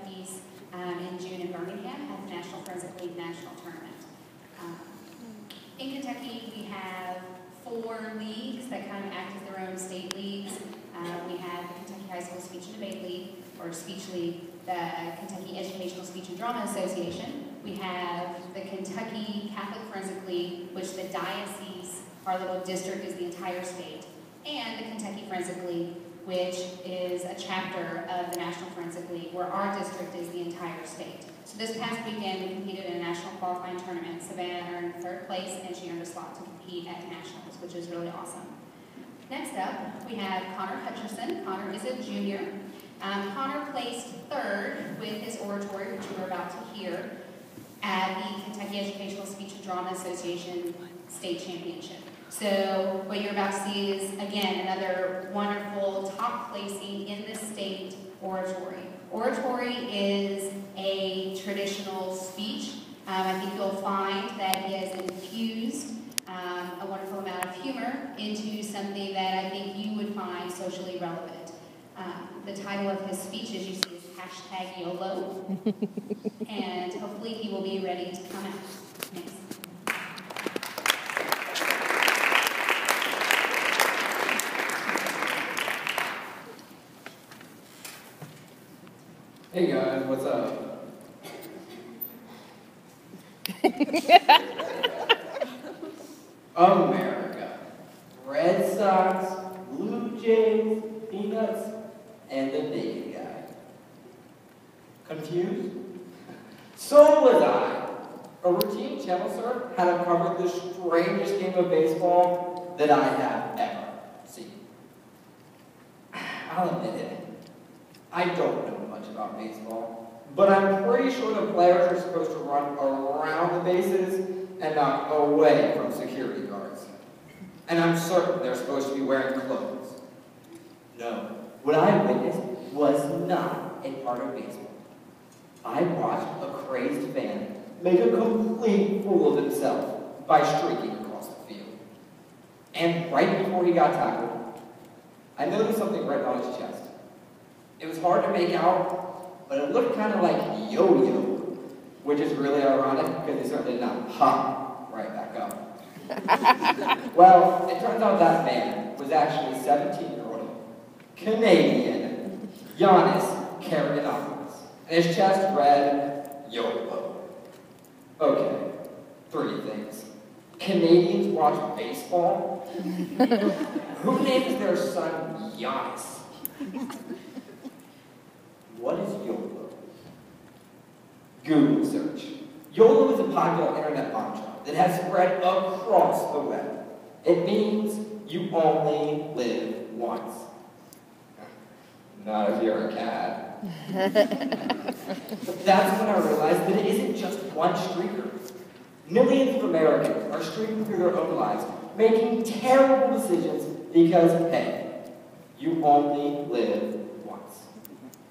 piece in June in Birmingham at the National Forensic League National Tournament. In Kentucky, we have 4 leagues that kind of act as their own state leagues. We have the Kentucky High School Speech and Debate League, or Speech League, the Kentucky Educational Speech and Drama Association. We have the Kentucky Catholic Forensic League, which the diocese, our little district, is the entire state, and the Kentucky Forensic League, which is a chapter of the National Forensic League, where our district is the entire state. So this past weekend, we competed in a national qualifying tournament. Savannah earned 3rd place, and she earned a slot to compete at nationals, which is really awesome. Next up, we have Connor Hutcherson. Connor is a junior. Connor placed 3rd with his oratory, which we're about to hear, at the Kentucky Educational Speech and Drama Association State Championship. So what you're about to see is, again, another wonderful top placing in the state oratory. Oratory is a traditional speech. I think you'll find that he has infused a wonderful amount of humor into something that I think you would find socially relevant. The title of his speech, as you see, is #YOLO, and hopefully he will be ready to come out. Thanks. Hey guys, what's up? America. Red Sox, Blue Jays, Peanuts, and the bacon guy. Confused? So was I. A routine channel, sir, had uncovered the strangest game of baseball that I have ever seen. I'll admit it. I don't know much about baseball, but I'm pretty sure the players are supposed to run around the bases and not away from security guards. And I'm certain they're supposed to be wearing clothes. No, what I witnessed was not a part of baseball. I watched a crazed fan make a complete fool of himself by streaking across the field. And right before he got tackled, I noticed something written on his chest. It was hard to make out, but it looked kind of like yo-yo, which is really ironic because he certainly did not hop right back up. Well, it turns out that man was actually 17-year-old Canadian Giannis Carrianos, and his chest read YOLO. Okay, 3 things. Canadians watch baseball? Who names their son Giannis? What is YOLO? Google search. YOLO is a popular internet mantra that has spread across the web. It means you only live once. Not if you're a cat. But that's when I realized that it isn't just one streaker. Millions of Americans are streaking through their own lives, making terrible decisions because, hey, you only live once.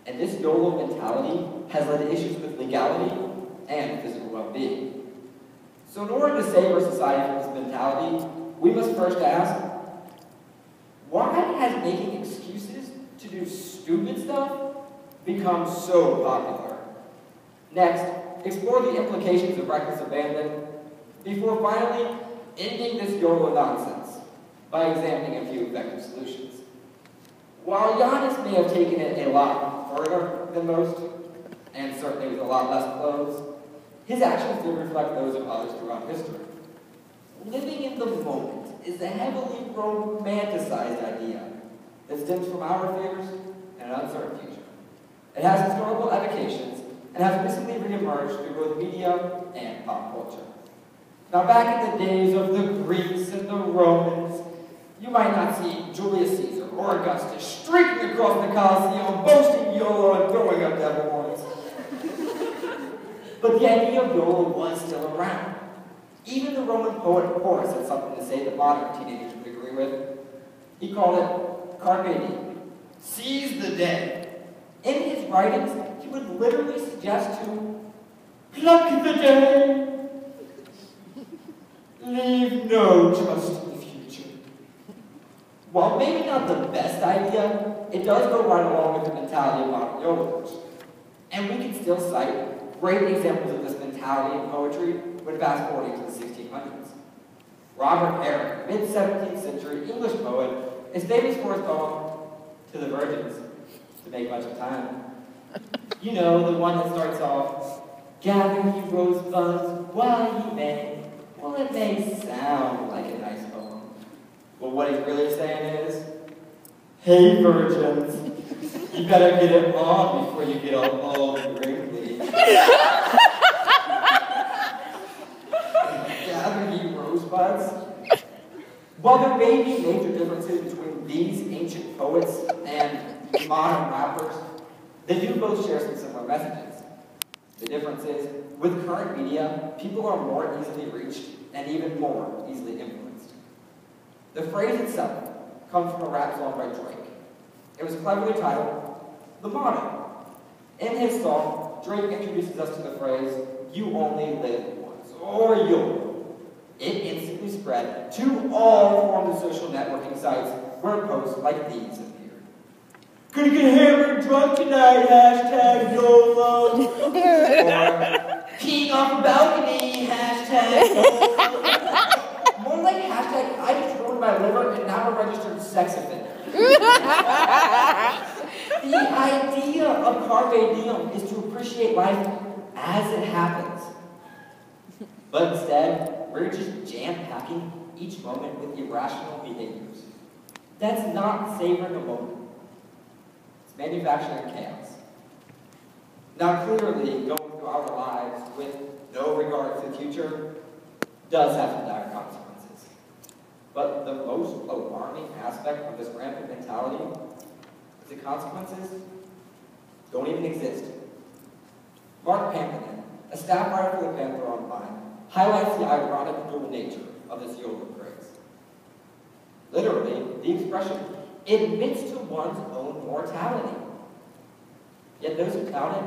And this YOLO mentality has led to issues with legality and physical well-being. So in order to save our society from this mentality, we must first ask, why has making excuses to do stupid stuff become so popular? Next, explore the implications of reckless abandon before finally ending this YOLO nonsense by examining a few effective solutions. While Giannis may have taken it a lot further than most, and certainly with a lot less clothes, his actions do reflect those of others throughout history. Living in the moment is a heavily romanticized idea that stems from our fears and an uncertain future. It has historical avocations and has recently reemerged through both media and pop culture. Now, back in the days of the Greeks and the Romans, you might not see Julius Caesar or Augustus streaking across the Colosseum, boasting YOLO and throwing up devil horns. But the idea of YOLO was still around. Even the Roman poet Horace had something to say that modern teenagers would agree with. He called it carpe diem, seize the day. In his writings, he would literally suggest to pluck the day, leave no trust in the future. While maybe not the best idea, it does go right along with the mentality of modern YOLOers. And we can still cite great examples of this mentality in poetry when fast forwarding to the 1600s. Robert Herrick, mid-17th century English poet, is famous for his poem, To the Virgins, to make much of time. You know, the one that starts off, gather ye rosebuds while ye may. Well, it may sound like a nice poem. But what he's really saying is, hey virgins, you better get it on before you get all old and wrinkly. Gather ye rosebuds. While there may be major differences between these ancient poets and modern rappers, they do both share some similar messages. The difference is, with current media, people are more easily reached and even more easily influenced. The phrase itself comes from a rap song by Drake. It was cleverly titled, The Motto. In his song, Drake introduces us to the phrase, you only live once, or YOLO. It instantly spread to all forms of social networking sites where posts like these appeared. Gonna get hammered and drunk tonight, hashtag YOLO. Or, peeing off a balcony, hashtag YOLO. More like hashtag, I just ruined my liver and now I'm a registered sex offender. The idea of carpe diem is to appreciate life as it happens. But instead, we're just jam-packing each moment with irrational behaviors. That's not savoring a moment. It's manufacturing chaos. Now, clearly, going through our lives with no regard to the future does have some dire consequences. But the most alarming aspect of this rampant mentality is the consequences don't even exist. Mark Pampinen, a staff writer for the Panther Online, highlights the ironic dual nature of this YOLO phrase. Literally, the expression admits to one's own mortality. Yet those who tout it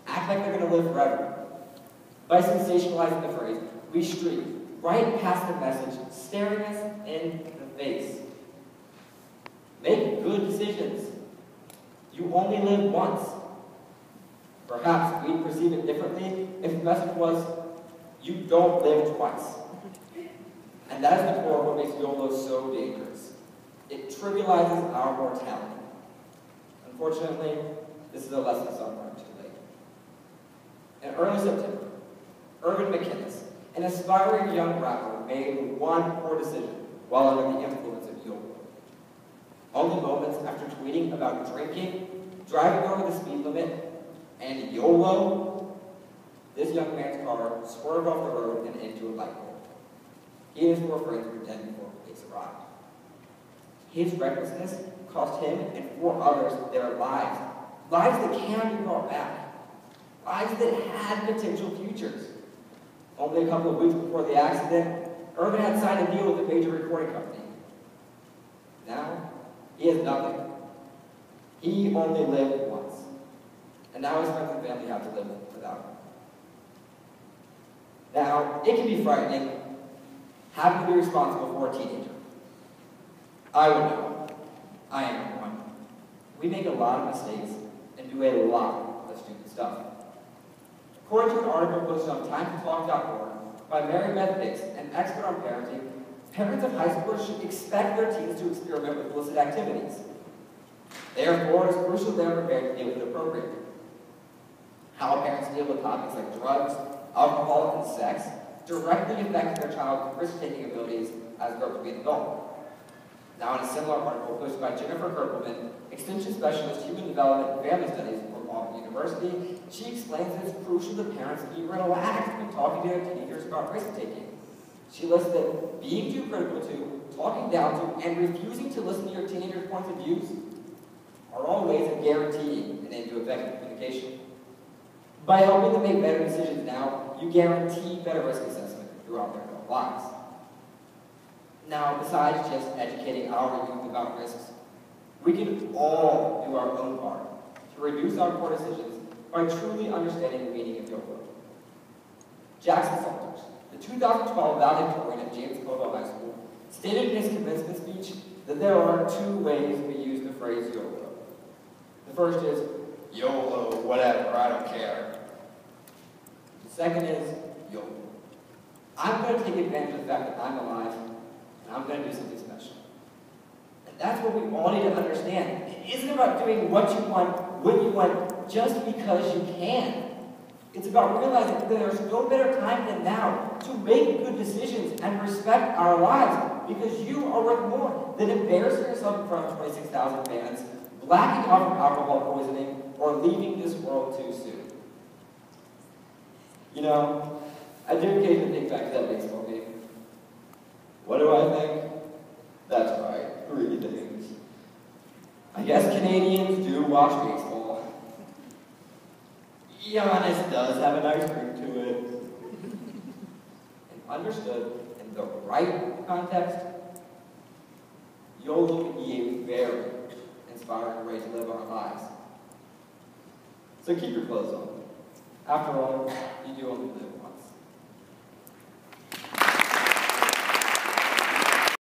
act like they're going to live forever. By sensationalizing the phrase, we streak right past the message, staring us in the face. Make good decisions. You only live once. Perhaps we'd perceive it differently if the message was, you don't live twice. And that is the core of what makes YOLO so dangerous. It trivializes our mortality. Unfortunately, this is a lesson some learned too late. In early September, Irvin McInnes, an aspiring young rapper, made one poor decision while under the influence of YOLO. Only moments after tweeting about drinking, driving over the speed limit, and YOLO, this young man's car swerved off the road and into a light pole. He and his four friends were dead before police arrived. His recklessness cost him and four others their lives. Lives that can be brought back. Lives that had potential futures. Only a couple of weeks before the accident, Irvin had signed a deal with a major recording company. Now, he has nothing. He only lived once. And now his friends and family have to live without him. Now, it can be frightening having to be responsible for a teenager. I would know. I am one. We make a lot of mistakes and do a lot of stupid stuff. According to an article posted on TimeToTalk.org by Mary Beth Dix, an expert on parenting, parents of high schoolers should expect their teens to experiment with illicit activities. Therefore, it is crucial they are prepared to deal with it appropriately. How parents deal with topics like drugs, alcohol, and sex directly affect their child's risk-taking abilities as they grow to be an adult. Now, in a similar article posted by Jennifer Kirkleman, Extension Specialist, Human Development and Family Studies from Auburn University, she explains that it's crucial that parents be relaxed when talking to their teenagers about risk-taking. She lists that being too critical to, talking down to, and refusing to listen to your teenager's points of views are all ways of guaranteeing an end to effective communication. By helping them make better decisions now, you guarantee better risk assessment throughout their adult lives. Now, besides just educating our youth about risks, we can all do our own part to reduce our poor decisions by truly understanding the meaning of YOLO. Jackson Salters, the 2012 valedictorian at James Caldwell High School, stated in his commencement speech that there are two ways we use the phrase YOLO. The first is, YOLO, whatever, I don't care. The second is YOLO. I'm going to take advantage of the fact that I'm alive, and I'm going to do something special. And that's what we all need to understand. It isn't about doing what you want, when you want, just because you can. It's about realizing that there's no better time than now to make good decisions and respect our lives, because you are worth more than embarrassing yourself in front of 26,000 fans, blacking out from alcohol poisoning, or leaving this world too soon. You know, I do occasionally think back to that baseball game. What do I think? That's right, 3 things. I guess Canadians do watch baseball. Giannis does have a nice ring to it. And understood in the right context, YOLO can be a very inspiring way to live our lives. So keep your clothes on. After all, you do only live